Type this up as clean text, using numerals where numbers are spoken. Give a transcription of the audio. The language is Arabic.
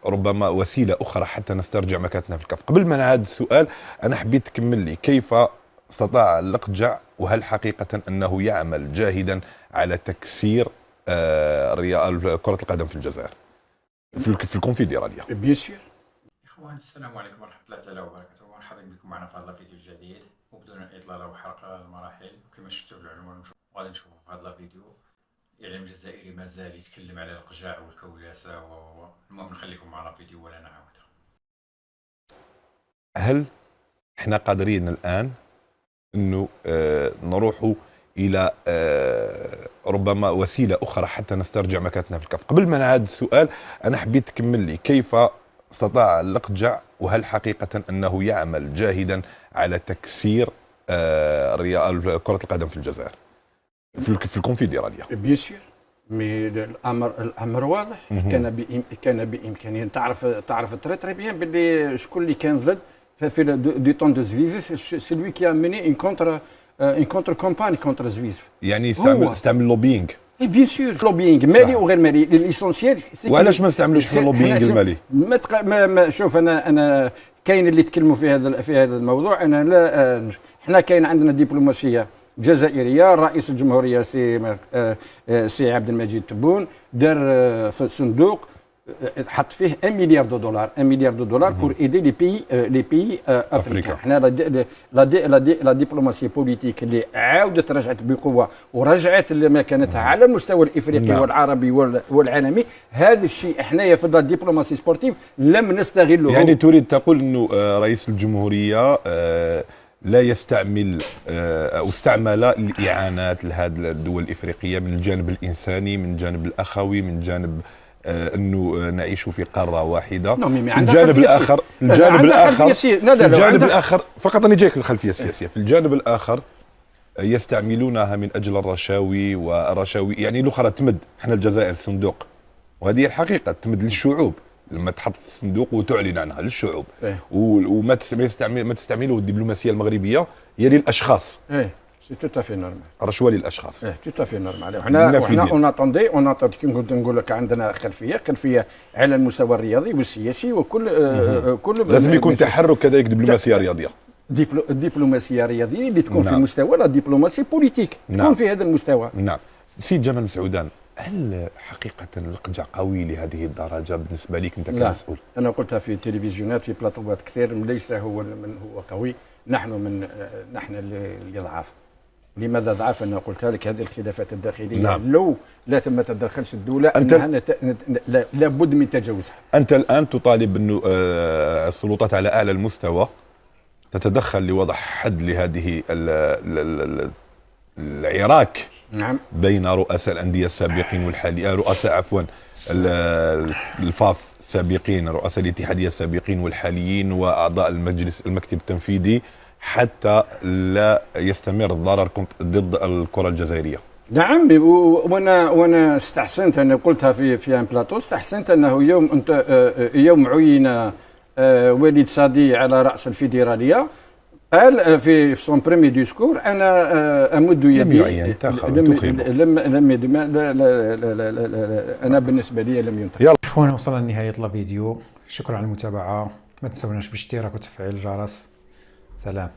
ربما وسيلة أخرى حتى نسترجع مكانتنا في الكف. قبل ما نعاد السؤال أنا حبيت تكمل لي كيف استطاع الأقجع، وهل حقيقة أنه يعمل جاهدا على تكسير كرة القدم في الجزائر في الكونفدرالية؟ بيان سور. إخوان السلام عليكم ورحمة الله تعالى وبركاته، مرحبا بكم معنا في هذا الفيديو الجديد، وبدون إطلالة وحرق المراحل. وكما شفتوا في العنوان غادي نشوفوا في هذا الفيديو الإعلام الجزائري مازال يتكلم على الإقجاع والكولاسة المهم نخليكم معنا في الفيديو ولا نعاود. هل احنا قادرين الآن انه نروح الى ربما وسيله اخرى حتى نسترجع مكانتنا في الكف؟ قبل ما نعاد السؤال انا حبيت تكمل لي كيف استطاع الأقجع، وهل حقيقه انه يعمل جاهدا على تكسير كره القدم في الجزائر في الكونفدرالية؟ بيان سور، مي الامر واضح. كان بامكانيه تعرف تري بيان باللي شكون اللي كان ضد في دي طون دو زفيف، سي لوي كي ا ميني اون كونتر كومباني كونتر زفيف. يعني استعمل لوبينغ. بيان سور لوبينغ مالي وغير مالي. ليسونسيال وعلاش ما نستعملوش احنا اللوبينغ المالي؟ شوف انا كاين اللي يتكلموا في هذا الموضوع. انا لا، احنا كاين عندنا دبلوماسيه جزائريه. رئيس الجمهوريه سي عبد المجيد تبون دار في الصندوق حط فيه 1 مليار دولار بور ايدي لي بيي افريكان. حنا لا دبلوماسيه بوليتيك اللي عاودت رجعت بقوه ورجعت لمكانتها على المستوى الافريقي والعربي والعالمي. هذا الشيء احنايا في الدبلوماسي سبورتيف لم نستغله. يعني تريد تقول انه رئيس الجمهوريه لا يستعمل او استعمل الاعانات لهذه الدول الافريقيه من الجانب الانساني، من الجانب الاخوي، من جانب انه نعيش في قاره واحده. في الجانب الاخر فقط انا جايك الخلفيه السياسيه. في الجانب الاخر يستعملونها من اجل الرشاوي والرشاوي، يعني الاخرى تمد. احنا الجزائر صندوق، وهذه الحقيقه تمد للشعوب لما تحط في الصندوق وتعلن عنها للشعوب. وما تستعمله الدبلوماسيه المغربيه هي للاشخاص. سي تو تافي نورمال. رشوه للاشخاص. تو تافي نورمال. وحنا اون اتوندي كيما كنت نقول لك عندنا خلفيه على المستوى الرياضي والسياسي وكل لازم يكون تحرك كذلك دبلوماسيه رياضيه. الدبلوماسيه الرياضيه اللي تكون في مستوى لا دبلوماسي بوليتيك تكون في هذا المستوى. نعم. سيد جمال مسعودان، هل حقيقه الأقجع قوي لهذه الدرجه بالنسبه لك انت كمسؤول؟ انا قلتها في التلفزيونات في بلاطوات كثير، ليس هو من هو قوي، نحن اللي ضعاف. لماذا ضعاف؟ انا قلتها لك، هذه الخلافات الداخليه. نعم. لو لا تم تدخلش الدوله انها لابد من تجاوزها. انت الان تطالب انه السلطات على اعلى المستوى تتدخل لوضع حد لهذه العراك. نعم. بين رؤساء الانديه السابقين والحاليين، رؤساء الفاف السابقين، رؤساء الاتحاديه السابقين والحاليين، واعضاء المكتب التنفيذي، حتى لا يستمر الضرر ضد الكره الجزائريه. نعم. وانا استحسنت، انا قلتها في ان بلاطو، استحسنت انه يوم عين وليد صادي على راس الفيدراليه قال في سون بريمي ديسكور انا امد يدي. لم يدي. انا بالنسبه لي لم ينتهي. يلا اخوانا، وصلنا لنهايه الفيديو. شكرا على المتابعه، ما تنسوناش بالاشتراك وتفعيل الجرس. سلام.